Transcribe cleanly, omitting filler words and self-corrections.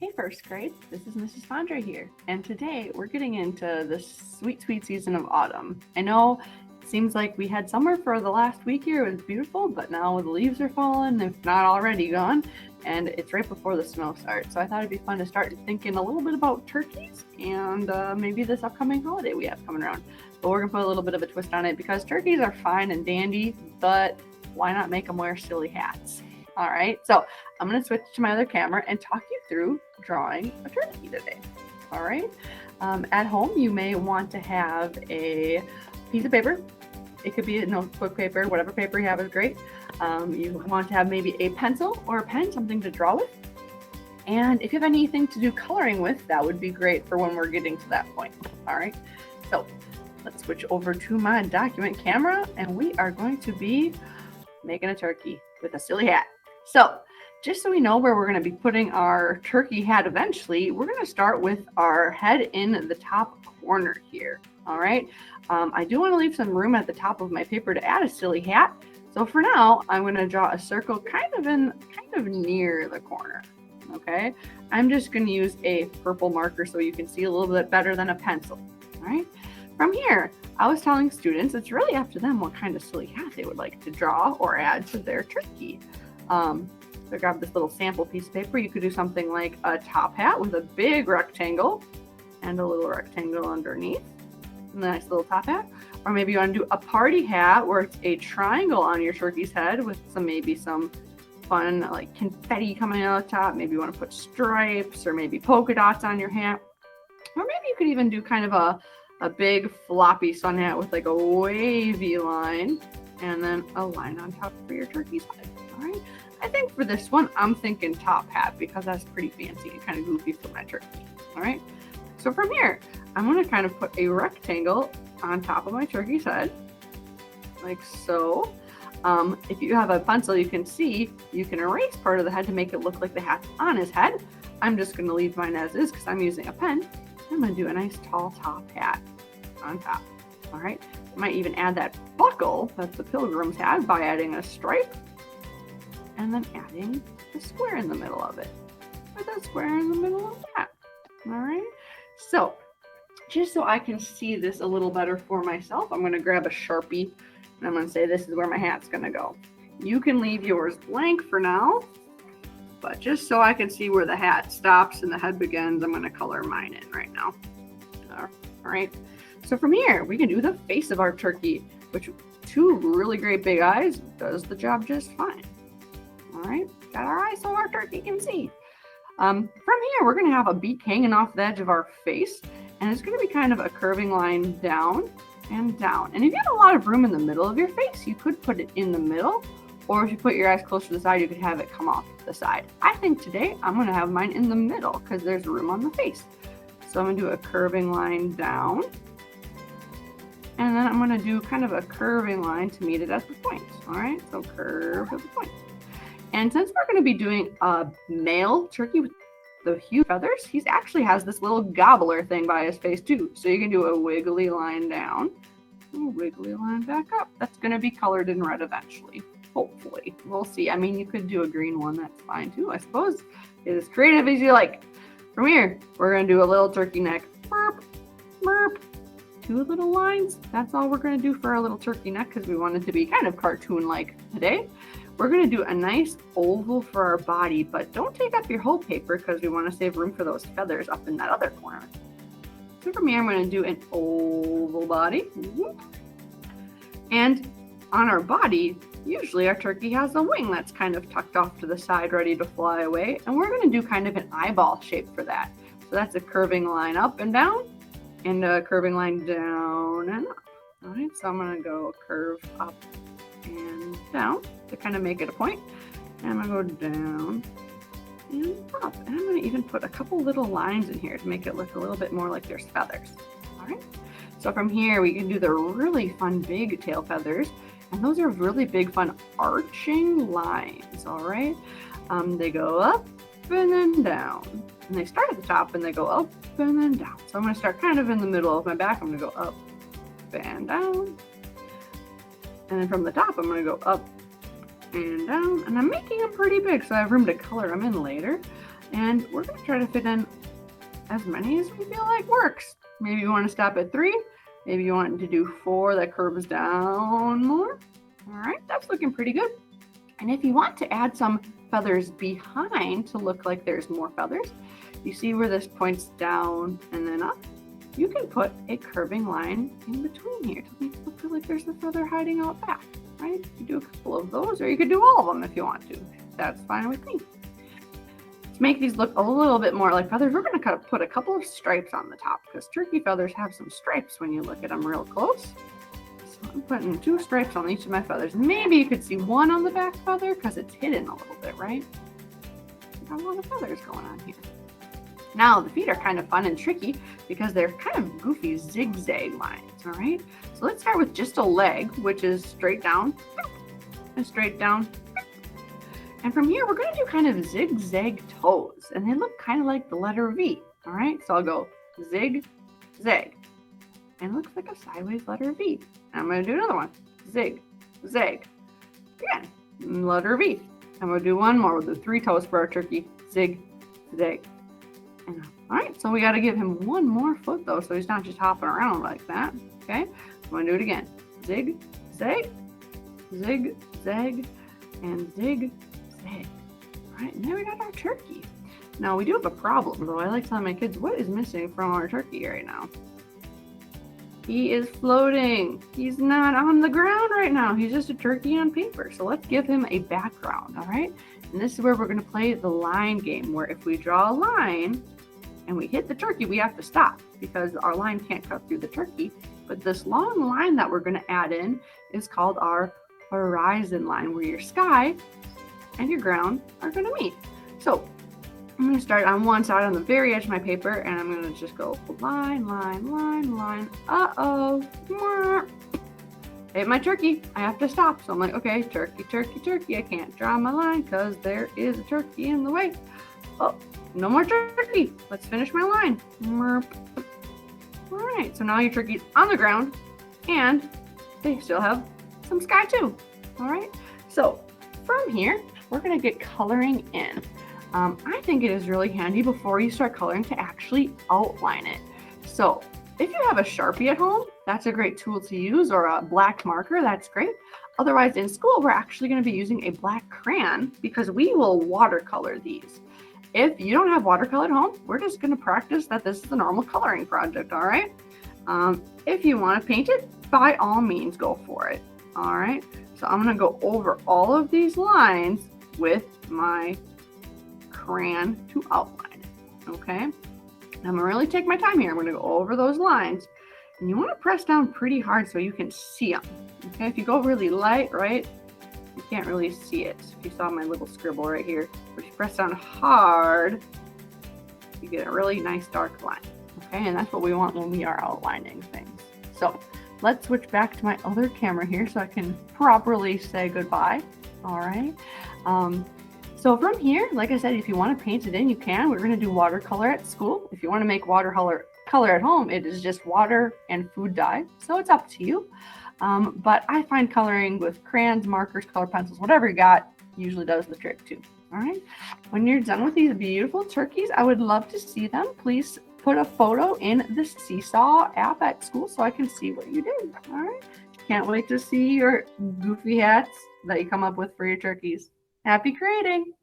Hey first grade, this is Mrs. Fondre here, and today we're getting into the sweet, sweet season of autumn. I know it seems like we had summer for the last week here, it was beautiful, but now the leaves are falling, if not already gone, and it's right before the snow starts. So I thought it'd be fun to start thinking a little bit about turkeys and maybe this upcoming holiday we have coming around. But we're gonna put a little bit of a twist on it because turkeys are fine and dandy, but why not make them wear silly hats? All right, so I'm going to switch to my other camera and talk you through drawing a turkey today. All right, at home you may want to have a piece of paper. It could be a notebook paper, whatever paper you have is great. You want to have maybe a pencil or a pen, something to draw with. And if you have anything to do coloring with, that would be great for when we're getting to that point. All right, so let's switch over to my document camera and we are going to be making a turkey with a silly hat. So just so we know where we're going to be putting our turkey hat eventually, we're going to start with our head in the top corner here. All right. I do want to leave some room at the top of my paper to add a silly hat. So for now, I'm going to draw a circle kind of near the corner. Okay. I'm just going to use a purple marker so you can see a little bit better than a pencil. All right. From here, I was telling students it's really up to them what kind of silly hat they would like to draw or add to their turkey. So grab this little sample piece of paper. You could do something like a top hat with a big rectangle and a little rectangle underneath. A nice little top hat. Or maybe you want to do a party hat where it's a triangle on your turkey's head with maybe some fun like confetti coming out the top. Maybe you want to put stripes or maybe polka dots on your hat. Or maybe you could even do kind of a big floppy sun hat with like a wavy line and then a line on top for your turkey's head. All right. I think for this one, I'm thinking top hat because that's pretty fancy and kind of goofy for my turkey. All right. So from here, I'm going to kind of put a rectangle on top of my turkey's head, like so. If you have a pencil, you can see you can erase part of the head to make it look like the hat's on his head. I'm just going to leave mine as is because I'm using a pen. I'm going to do a nice tall top hat on top. All right. I might even add that buckle that the pilgrims had by adding a stripe and then adding a square in the middle of it. Put that square in the middle of that. All right. So just so I can see this a little better for myself, I'm going to grab a Sharpie and I'm going to say this is where my hat's going to go. You can leave yours blank for now, but just so I can see where the hat stops and the head begins, I'm going to color mine in right now. All right. So from here, we can do the face of our turkey, which two really great big eyes does the job just fine. All right, got our eyes so our turkey can see. From here, we're going to have a beak hanging off the edge of our face, and it's going to be kind of a curving line down and down. And if you have a lot of room in the middle of your face, you could put it in the middle, or if you put your eyes close to the side, you could have it come off the side. I think today I'm going to have mine in the middle because there's room on the face. So I'm going to do a curving line down, and then I'm going to do kind of a curving line to meet it at the point. All right, so curve at the point. And since we're going to be doing a male turkey with the huge feathers, he actually has this little gobbler thing by his face too. So you can do a wiggly line down, a wiggly line back up. That's going to be colored in red eventually. Hopefully. We'll see. I mean, you could do a green one. That's fine too, I suppose. It's as creative as you like. From here, we're going to do a little turkey neck. Burp, burp. 2 little lines. That's all we're going to do for our little turkey neck because we want it to be kind of cartoon-like today. We're going to do a nice oval for our body, but don't take up your whole paper because we want to save room for those feathers up in that other corner. So for me, I'm going to do an oval body. And on our body, usually our turkey has a wing that's kind of tucked off to the side, ready to fly away. And we're going to do kind of an eyeball shape for that. So that's a curving line up and down, and a curving line down and up. All right, so I'm going to go curve up and down to kind of make it a point. And I'm going to go down and up. And I'm going to even put a couple little lines in here to make it look a little bit more like there's feathers. All right. So from here, we can do the really fun big tail feathers. And those are really big, fun arching lines. All right. They go up and then down. And they start at the top and they go up and then down. So I'm going to start kind of in the middle of my back. I'm going to go up and down. And then from the top, I'm going to go up and down. And I'm making them pretty big so I have room to color them in later. And we're going to try to fit in as many as we feel like works. Maybe you want to stop at 3. Maybe you want to do 4 that curves down more. All right, that's looking pretty good. And if you want to add some feathers behind to look like there's more feathers, you see where this points down and then up? You can put a curving line in between here to make it look like there's a feather hiding out back, right? You do a couple of those, or you could do all of them if you want to. That's fine with me. To make these look a little bit more like feathers, we're going to put a couple of stripes on the top because turkey feathers have some stripes when you look at them real close. So I'm putting 2 stripes on each of my feathers. Maybe you could see one on the back feather because it's hidden a little bit, right? Got a lot of feathers going on here. Now, the feet are kind of fun and tricky because they're kind of goofy zigzag lines, all right? So let's start with just a leg, which is straight down and straight down. And from here, we're going to do kind of zigzag toes, and they look kind of like the letter V, all right? So I'll go zig, zag, and it looks like a sideways letter V. And I'm going to do another one, zig, zag, again, letter V. I'm going to do one more. We'll do 3 toes for our turkey, zig, zag. And, all right, so we got to give him one more foot, though, so he's not just hopping around like that, okay? I'm going to do it again, zig, zag, zig, zag, and zig, zag. All right, and there we got our turkey. Now, we do have a problem, though. I like telling my kids, what is missing from our turkey right now? He is floating. He's not on the ground right now. He's just a turkey on paper. So let's give him a background, all right? And this is where we're going to play the line game, where if we draw a line and we hit the turkey, we have to stop because our line can't cut through the turkey. But this long line that we're going to add in is called our horizon line, where your sky and your ground are going to meet. So I'm going to start on one side on the very edge of my paper, and I'm going to just go line, line, line, line. Uh-oh. Hit my turkey. I have to stop. So I'm like, okay, turkey, turkey, turkey. I can't draw my line because there is a turkey in the way. Oh, no more turkey. Let's finish my line. All right, so now your turkey's on the ground, and they still have some sky too. All right, so from here, we're going to get coloring in. I think it is really handy before you start coloring to actually outline it. So if you have a Sharpie at home, that's a great tool to use, or a black marker, that's great. Otherwise, in school, we're actually going to be using a black crayon because we will watercolor these. If you don't have watercolor at home, we're just going to practice that this is a normal coloring project, all right? If you want to paint it, by all means, go for it, all right? So I'm going to go over all of these lines with my crayon to outline it, okay? I'm going to really take my time here. I'm going to go over those lines, and you want to press down pretty hard so you can see them, okay? If you go really light, right, you can't really see it. If you saw my little scribble right here, but if you press down hard, you get a really nice dark line, okay? And that's what we want when we are outlining things. So let's switch back to my other camera here so I can properly say goodbye, all right? So from here, like I said, if you want to paint it in, you can. We're going to do watercolor at school. If you want to make watercolor at home, it is just water and food dye. So it's up to you. But I find coloring with crayons, markers, color pencils, whatever you got, usually does the trick too. All right. When you're done with these beautiful turkeys, I would love to see them. Please put a photo in the Seesaw app at school so I can see what you did. All right. Can't wait to see your goofy hats that you come up with for your turkeys. Happy creating!